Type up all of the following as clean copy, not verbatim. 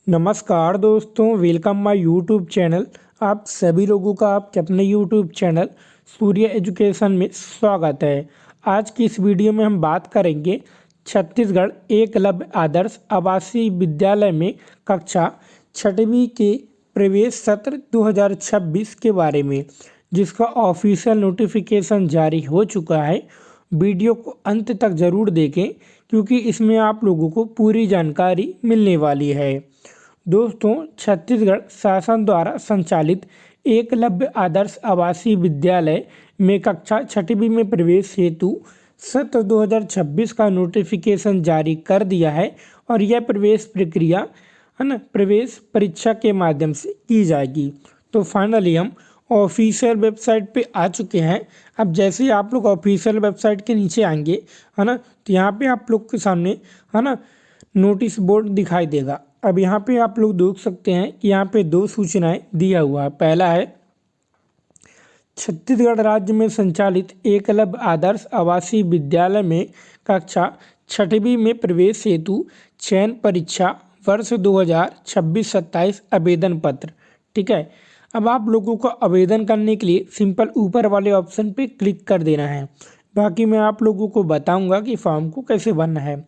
नमस्कार दोस्तों, welcome my YouTube channel. आप सभी लोगों का आपके अपने यूट्यूब चैनल सूर्य एजुकेशन में स्वागत है। आज की इस वीडियो में हम बात करेंगे छत्तीसगढ़ एकलव्य आदर्श आवासीय विद्यालय में कक्षा छठवीं के प्रवेश सत्र 2026 के बारे में, जिसका ऑफिशियल नोटिफिकेशन जारी हो चुका है। वीडियो को अंत तक ज़रूर देखें क्योंकि इसमें आप लोगों को पूरी जानकारी मिलने वाली है। दोस्तों, छत्तीसगढ़ शासन द्वारा संचालित एकलव्य आदर्श आवासीय विद्यालय में कक्षा छठवीं में प्रवेश हेतु सत्र 2026 का नोटिफिकेशन जारी कर दिया है और यह प्रवेश प्रक्रिया प्रवेश परीक्षा के माध्यम से की जाएगी। तो फाइनली हम ऑफिशियल वेबसाइट पे आ चुके हैं। अब जैसे ही आप लोग ऑफिशियल वेबसाइट के नीचे आएंगे तो यहाँ पे आप लोग के सामने नोटिस बोर्ड दिखाई देगा। अब यहाँ पे आप लोग देख सकते हैं कि यहाँ पे दो सूचनाएं दिया हुआ है। पहला है छत्तीसगढ़ राज्य में संचालित एकलव्य आदर्श आवासीय विद्यालय में कक्षा छठवीं में प्रवेश हेतु चयन परीक्षा वर्ष 2026-27 आवेदन पत्र। ठीक है, अब आप लोगों को आवेदन करने के लिए सिंपल ऊपर वाले ऑप्शन पे क्लिक कर देना है। बाकी मैं आप लोगों को बताऊंगा कि फॉर्म को कैसे भरना है।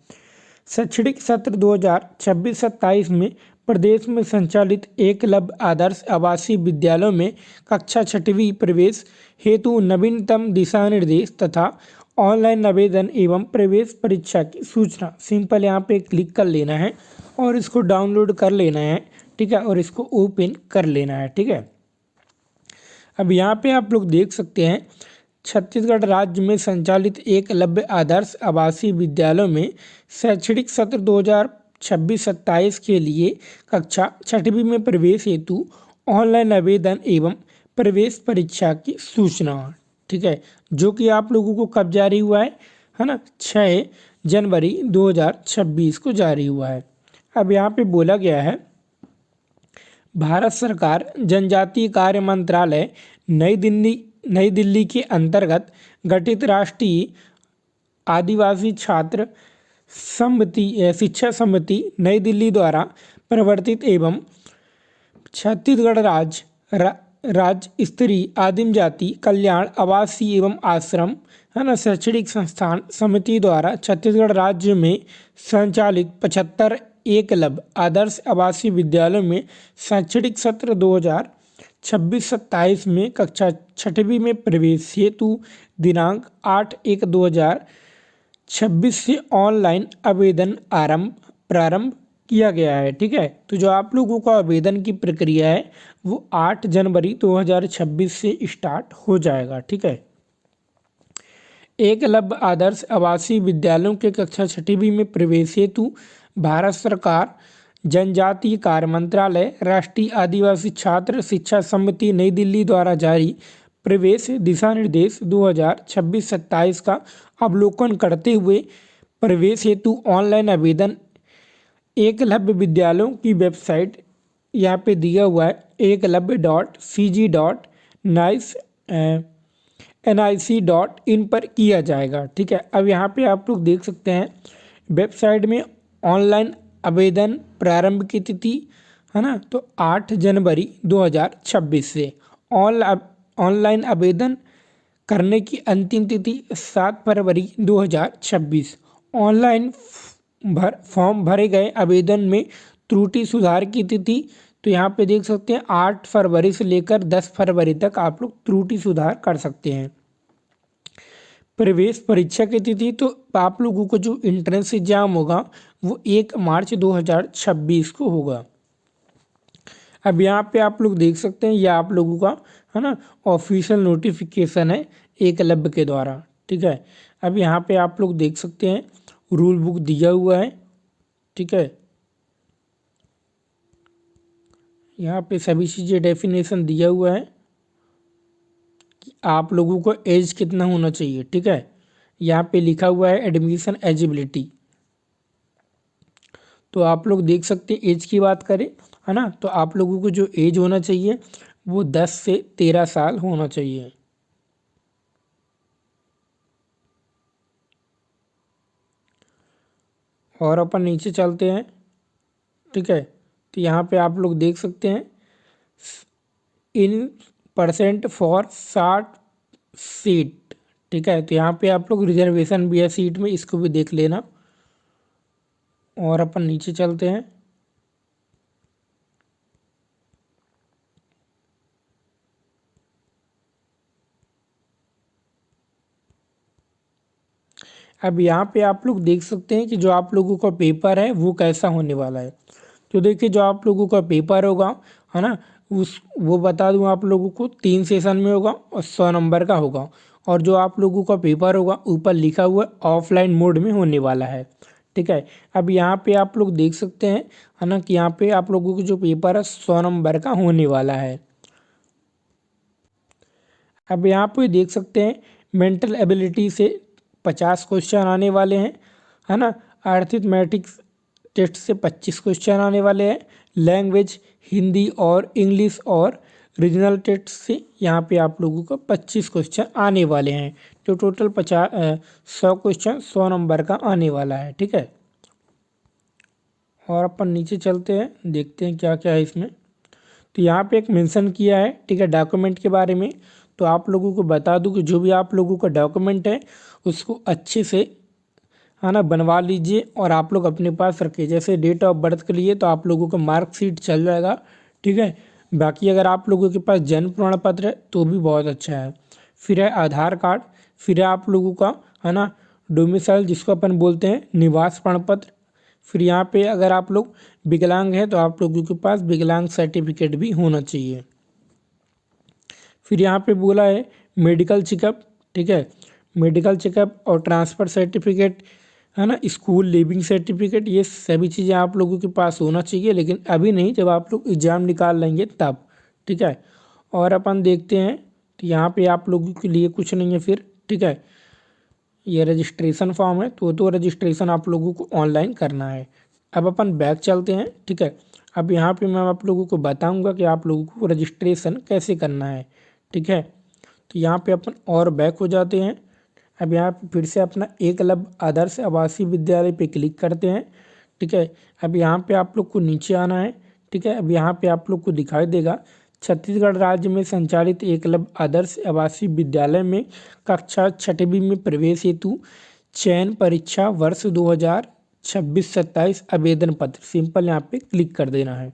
शैक्षणिक सत्र 2026-27 में प्रदेश में संचालित एकलव्य आदर्श आवासीय विद्यालयों में कक्षा छठवीं प्रवेश हेतु नवीनतम दिशा निर्देश तथा ऑनलाइन आवेदन एवं प्रवेश परीक्षा की सूचना सिंपल यहाँ पे क्लिक कर लेना है और इसको डाउनलोड कर लेना है। ठीक है, और इसको ओपन कर लेना है। ठीक है, अब यहाँ पे आप लोग देख सकते हैं छत्तीसगढ़ राज्य में संचालित एकलव्य आदर्श आवासीय विद्यालयों में शैक्षणिक सत्र 2026-27 के लिए कक्षा छठवीं में प्रवेश हेतु ऑनलाइन आवेदन एवं प्रवेश परीक्षा की सूचना। ठीक है, जो कि आप लोगों को कब जारी हुआ है ना, 6 जनवरी 2026 को जारी हुआ है। अब यहाँ पे बोला गया है भारत सरकार जनजातीय कार्य मंत्रालय नई दिल्ली के अंतर्गत गठित राष्ट्रीय आदिवासी छात्र शिक्षा समिति नई दिल्ली द्वारा प्रवर्तित एवं छत्तीसगढ़ राज्य स्तरीय आदिम जाति कल्याण आवासीय एवं आश्रम शैक्षणिक संस्थान समिति द्वारा छत्तीसगढ़ राज्य में संचालित 75 एकलव्य आदर्श आवासीय विद्यालयों में शैक्षणिक सत्र 2026-27 में कक्षा छठवीं में प्रवेश हेतु दिनांक 8/1/2026 से ऑनलाइन आवेदन प्रारंभ किया गया है। ठीक है, तो जो आप लोगों का आवेदन की प्रक्रिया है वो 8 जनवरी 2026 से स्टार्ट हो जाएगा। ठीक है, एकलव्य आदर्श आवासीय विद्यालयों के कक्षा छठवीं में प्रवेश हेतु भारत सरकार जनजातीय कार्य मंत्रालय राष्ट्रीय आदिवासी छात्र शिक्षा समिति नई दिल्ली द्वारा जारी प्रवेश दिशा निर्देश 2026-27 का अवलोकन करते हुए प्रवेश हेतु ऑनलाइन आवेदन एकलव्य विद्यालयों की वेबसाइट यहाँ पे दिया हुआ है eklavya.cg.nic.in पर किया जाएगा। ठीक है, अब यहाँ पे आप लोग देख सकते हैं वेबसाइट में ऑनलाइन आवेदन प्रारंभ की तिथि है ना, तो 8 जनवरी 2026 से ऑनलाइन आवेदन करने की अंतिम तिथि 7 फरवरी 2026। ऑनलाइन फॉर्म भरे गए आवेदन में त्रुटि सुधार की तिथि तो यहाँ पे देख सकते हैं 8 फरवरी से लेकर 10 फरवरी तक आप लोग त्रुटि सुधार कर सकते हैं। प्रवेश परीक्षा की तिथि तो आप लोगों को जो एंट्रेंस एग्जाम होगा वो 1 मार्च 2026 को होगा। अब यहाँ पे आप लोग देख सकते हैं यह आप लोगों का है ना ऑफिशियल नोटिफिकेशन है एकलव्य के द्वारा। ठीक है, अब यहाँ पे आप लोग देख सकते हैं रूल बुक दिया हुआ है। ठीक है, यहाँ पे सभी चीज़ें डेफिनेशन दिया हुआ है कि आप लोगों को एज कितना होना चाहिए। ठीक है, यहाँ पे लिखा हुआ है एडमिशन एजिबिलिटी, तो आप लोग देख सकते हैं एज की बात करें है ना, तो आप लोगों को जो एज होना चाहिए वो 10 से 13 साल होना चाहिए। और अपन नीचे चलते हैं। ठीक है, तो यहाँ पे आप लोग देख सकते हैं इन परसेंट फॉर 60 सीट। ठीक है, तो यहाँ पे आप लोग रिजर्वेशन भी है सीट में, इसको भी देख लेना। और अपन नीचे चलते हैं। अब यहाँ पे आप लोग देख सकते हैं कि जो आप लोगों का पेपर है वो कैसा होने वाला है। तो देखिए जो आप लोगों का पेपर होगा, है ना, वो बता दूं आप लोगों को 3 सेशन में होगा और 100 नंबर का होगा। और जो आप लोगों का पेपर होगा ऊपर लिखा हुआ है ऑफलाइन मोड में होने वाला है। ठीक है, अब यहाँ पे आप लोग देख सकते हैं, है ना, कि यहाँ पे आप लोगों को जो पेपर है 100 नंबर का होने वाला है। अब यहाँ पे देख सकते हैं मेंटल एबिलिटी से 50 क्वेश्चन आने वाले हैं, है ना। अरिथमेटिक्स टेस्ट से 25 क्वेश्चन आने वाले हैं। लैंग्वेज हिंदी और इंग्लिश और रीजनल टेस्ट से यहाँ पे आप लोगों को 25 क्वेश्चन आने वाले हैं। जो टोटल 100 क्वेश्चन 100 नंबर का आने वाला है। ठीक है, और अपन नीचे चलते हैं, देखते हैं क्या क्या है इसमें। तो यहाँ पे एक मेंशन किया है, ठीक है, डॉक्यूमेंट के बारे में। तो आप लोगों को बता दूं कि जो भी आप लोगों का डॉक्यूमेंट है उसको अच्छे से, है ना, बनवा लीजिए और आप लोग अपने पास रखिए। जैसे डेट ऑफ बर्थ के लिए तो आप लोगों का मार्कशीट चल जाएगा। ठीक है, बाकी अगर आप लोगों के पास जन्म प्रमाण पत्र है तो भी बहुत अच्छा है। फिर है आधार कार्ड, फिर है आप लोगों का, है ना, डोमिसाइल जिसको अपन बोलते हैं निवास प्रमाण पत्र। फिर यहाँ पे अगर आप लोग विकलांग हैं तो आप लोगों के पास विकलांग सर्टिफिकेट भी होना चाहिए। फिर यहाँ पे बोला है मेडिकल चेकअप। ठीक है, मेडिकल चेकअप और ट्रांसफ़र सर्टिफिकेट, है ना, स्कूल लिविंग सर्टिफिकेट, ये सभी चीज़ें आप लोगों के पास होना चाहिए, लेकिन अभी नहीं, जब आप लोग एग्ज़ाम निकाल लेंगे तब। ठीक है, और अपन देखते हैं तो यहाँ पे आप लोगों के लिए कुछ नहीं है फिर। ठीक है, ये रजिस्ट्रेशन फॉर्म है तो रजिस्ट्रेशन आप लोगों को ऑनलाइन करना है। अब अपन बैक चलते हैं। ठीक है, अब यहाँ पे मैं आप लोगों को बताऊँगा कि आप लोगों को रजिस्ट्रेशन कैसे करना है। ठीक है, तो यहाँ पे अपन और बैक हो जाते हैं। अब यहाँ पे फिर से अपना एकलव्य आदर्श आवासीय विद्यालय पे क्लिक करते हैं। ठीक है, अब यहाँ पे आप लोग को नीचे आना है। ठीक है, अब यहाँ पे आप लोग को दिखाई देगा छत्तीसगढ़ राज्य में संचालित एकलव्य आदर्श आवासीय विद्यालय में कक्षा 6वीं में प्रवेश हेतु चयन परीक्षा वर्ष 2026-27 आवेदन पत्र, सिंपल यहाँ पे क्लिक कर देना है।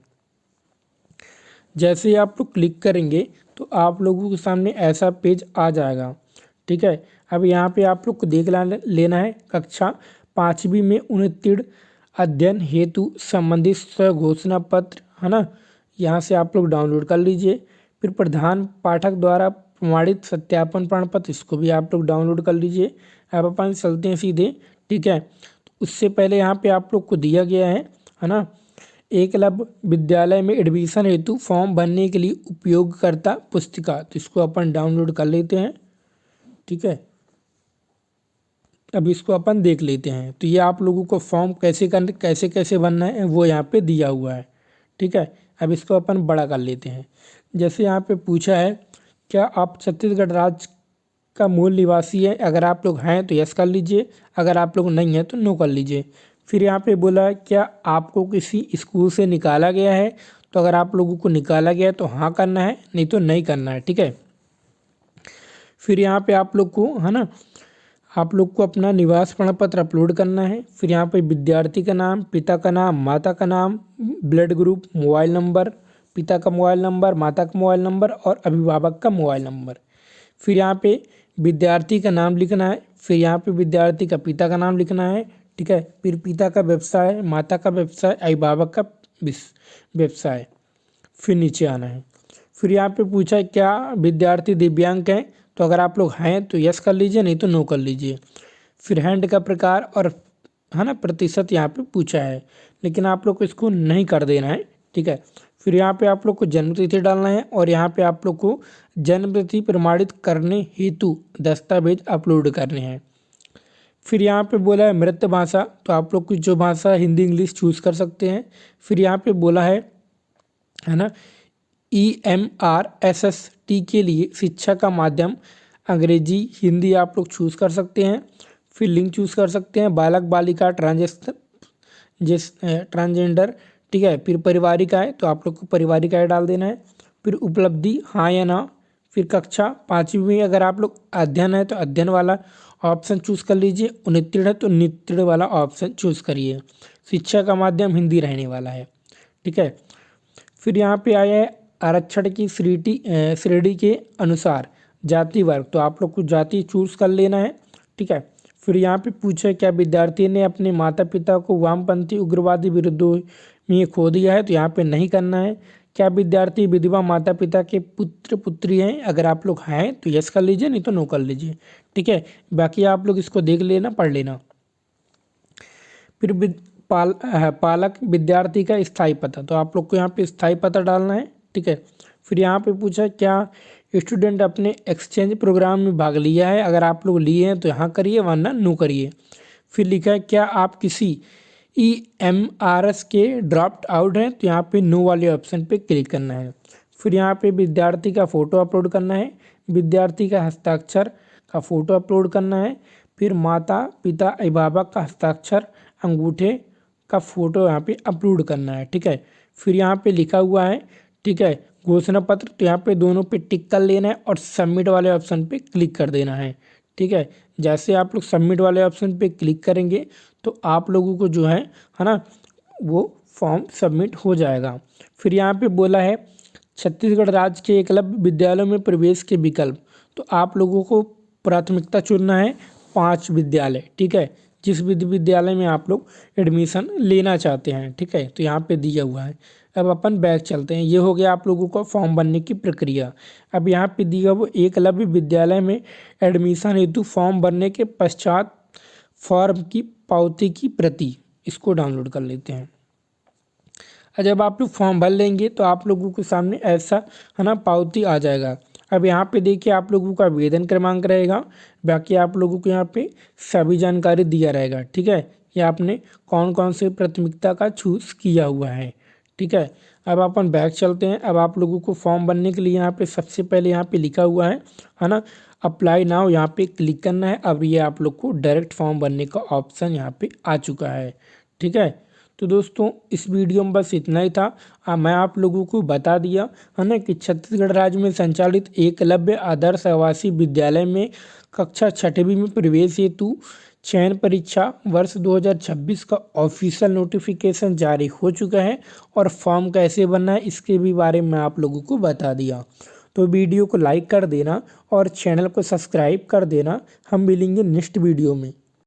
जैसे ही आप लोग क्लिक करेंगे तो आप लोगों के सामने ऐसा पेज आ जाएगा। ठीक है, अब यहाँ पे आप लोग को देख लेना है कक्षा 5वीं में उत्तीर्ण अध्ययन हेतु संबंधित स्वघोषणा पत्र, है ना, यहाँ से आप लोग डाउनलोड कर लीजिए। फिर प्रधान पाठक द्वारा प्रमाणित सत्यापन प्रमाण पत्र, इसको भी आप लोग डाउनलोड कर लीजिए। अब अपन चलते हैं सीधे। ठीक है, तो उससे पहले यहाँ पे आप लोग को दिया गया है ना, एकलव्य विद्यालय में एडमिशन हेतु फॉर्म भरने के लिए उपयोगकर्ता पुस्तिका, तो इसको अपन डाउनलोड कर लेते हैं। ठीक है, अब इसको अपन देख लेते हैं। तो ये आप लोगों को फॉर्म कैसे भरना है वो यहाँ पे दिया हुआ है। ठीक है, अब इसको अपन बड़ा कर लेते हैं। जैसे यहाँ पे पूछा है क्या आप छत्तीसगढ़ राज्य का मूल निवासी है, अगर आप लोग हैं तो यस कर लीजिए, अगर आप लोग नहीं हैं तो नो कर लीजिए। फिर यहाँ पे बोला है क्या आपको किसी स्कूल से निकाला गया है, तो अगर आप लोगों को निकाला गया है तो हाँ करना है, नहीं तो नहीं करना है। ठीक है, फिर यहाँ पे आप लोग को, है ना, आप लोग को अपना निवास प्रमाण पत्र अपलोड करना है। फिर यहाँ पे विद्यार्थी का नाम, पिता का नाम, माता का नाम, ब्लड ग्रुप, मोबाइल नंबर, पिता का मोबाइल नंबर, माता का मोबाइल नंबर और अभिभावक का मोबाइल नंबर। फिर यहाँ पे विद्यार्थी का नाम लिखना है। फिर यहाँ पे विद्यार्थी का पिता का नाम लिखना है। ठीक है, फिर पिता का व्यवसाय, माता का व्यवसाय, अभिभावक का व्यवसाय, फिर नीचे आना है। फिर यहाँ पे पूछा है क्या विद्यार्थी दिव्यांग हैं, तो अगर आप लोग हैं तो यस कर लीजिए, नहीं तो नो कर लीजिए। फिर हैंड का प्रकार और, है ना, प्रतिशत यहाँ पे पूछा है, लेकिन आप लोग को इसको नहीं कर देना है। ठीक है, फिर यहाँ पे आप लोग को जन्म तिथि डालना है और यहाँ पे आप लोग को जन्म तिथि प्रमाणित करने हेतु दस्तावेज अपलोड करने हैं। फिर यहाँ पे बोला है मृत भाषा, तो आप लोग की जो भाषा हिंदी इंग्लिश चूज़ कर सकते हैं। फिर यहाँ पे बोला है ना, EMRSST के लिए शिक्षा का माध्यम अंग्रेजी हिंदी आप लोग चूज़ कर सकते हैं। फिर लिंग चूज़ कर सकते हैं बालक बालिका ट्रांजेंडर। ठीक है। फिर पारिवारिक आय, तो आप लोग को पारिवारिक आय डाल देना है। फिर उपलब्धि, हाँ या ना। फिर कक्षा 5वीं में अगर आप लोग अध्ययन है तो अध्ययन वाला ऑप्शन चूज कर लीजिए, उत्तीर्ण है तो उत्तीर्ण वाला ऑप्शन चूज करिए। शिक्षा का माध्यम हिंदी रहने वाला है, ठीक है। फिर यहाँ पे आया है आरक्षण की श्रेणी के अनुसार जाति वर्ग, तो आप लोग को जाति चूज कर लेना है, ठीक है। फिर यहाँ पे पूछा है क्या विद्यार्थी ने अपने माता पिता को वामपंथी उग्रवादी विरोधों में खो दिया है, तो यहाँ पे नहीं करना है। क्या विद्यार्थी विधवा माता पिता के पुत्र पुत्री हैं, अगर आप लोग हैं तो यस कर लीजिए, नहीं तो नो कर लीजिए, ठीक है। बाकी आप लोग इसको देख लेना, पढ़ लेना। फिर पालक विद्यार्थी का स्थायी पता, तो आप लोग को यहाँ पे स्थायी पता डालना है, ठीक है। फिर यहाँ पे पूछा है क्या स्टूडेंट अपने एक्सचेंज प्रोग्राम में भाग लिया है, अगर आप लोग लिए हैं तो यहाँ करिए वरना नो करिए। फिर लिखा है क्या आप किसी EMRS के ड्रॉप्ड आउट हैं, तो यहाँ पे नो वाले ऑप्शन पे क्लिक करना है। फिर यहाँ पे विद्यार्थी का फ़ोटो अपलोड करना है, विद्यार्थी का हस्ताक्षर का फ़ोटो अपलोड करना है। फिर माता पिता अभिभावक का हस्ताक्षर अंगूठे का फ़ोटो यहाँ पे अपलोड करना है, ठीक है। फिर यहाँ पे लिखा हुआ है, ठीक है, घोषणा पत्र, तो यहाँ पे दोनों पे टिक कर लेना है और सबमिट वाले ऑप्शन पे क्लिक कर देना है, ठीक है। जैसे आप लोग सबमिट वाले ऑप्शन पे क्लिक करेंगे तो आप लोगों को जो है ना, वो फॉर्म सबमिट हो जाएगा। फिर यहाँ पे बोला है छत्तीसगढ़ राज्य के एकलव्य विद्यालयों में प्रवेश के विकल्प, तो आप लोगों को प्राथमिकता चुनना है 5 विद्यालय, ठीक है, जिस विद्यालय में आप लोग एडमिशन लेना चाहते हैं, ठीक है। तो यहाँ पे दिया हुआ है। अब अपन बैक चलते हैं, ये हो गया आप लोगों को फॉर्म भरने की प्रक्रिया। अब यहाँ पे दिया वो एकलव्य विद्यालय में एडमिशन हेतु फॉर्म भरने के पश्चात फॉर्म की पावती की प्रति, इसको डाउनलोड कर लेते हैं। जब आप लोग फॉर्म भर लेंगे तो आप लोगों के सामने ऐसा है ना पावती आ जाएगा। अब यहाँ पे देखिए आप लोगों का आवेदन क्रमांक रहेगा, बाकी आप लोगों को यहाँ पे सभी जानकारी दिया रहेगा, ठीक है। ये आपने कौन कौन से प्राथमिकता का चूज़ किया हुआ है, ठीक है। अब अपन बैक चलते हैं। अब आप लोगों को फॉर्म भरने के लिए यहाँ पे सबसे पहले यहाँ पे लिखा हुआ है ना, अप्लाई नाउ, यहाँ पे क्लिक करना है। अब ये आप लोग को डायरेक्ट फॉर्म भरने का ऑप्शन यहाँ पे आ चुका है, ठीक है। तो दोस्तों इस वीडियो में बस इतना ही था। मैं आप लोगों को बता दिया है ना कि छत्तीसगढ़ राज्य में संचालित एकलव्य आदर्श आवासीय विद्यालय में कक्षा 6वीं में प्रवेश हेतु चयन परीक्षा वर्ष 2026 का ऑफिशियल नोटिफिकेशन जारी हो चुका है और फॉर्म कैसे भरना है इसके भी बारे में आप लोगों को बता दिया। तो वीडियो को लाइक कर देना और चैनल को सब्सक्राइब कर देना। हम मिलेंगे नेक्स्ट वीडियो में।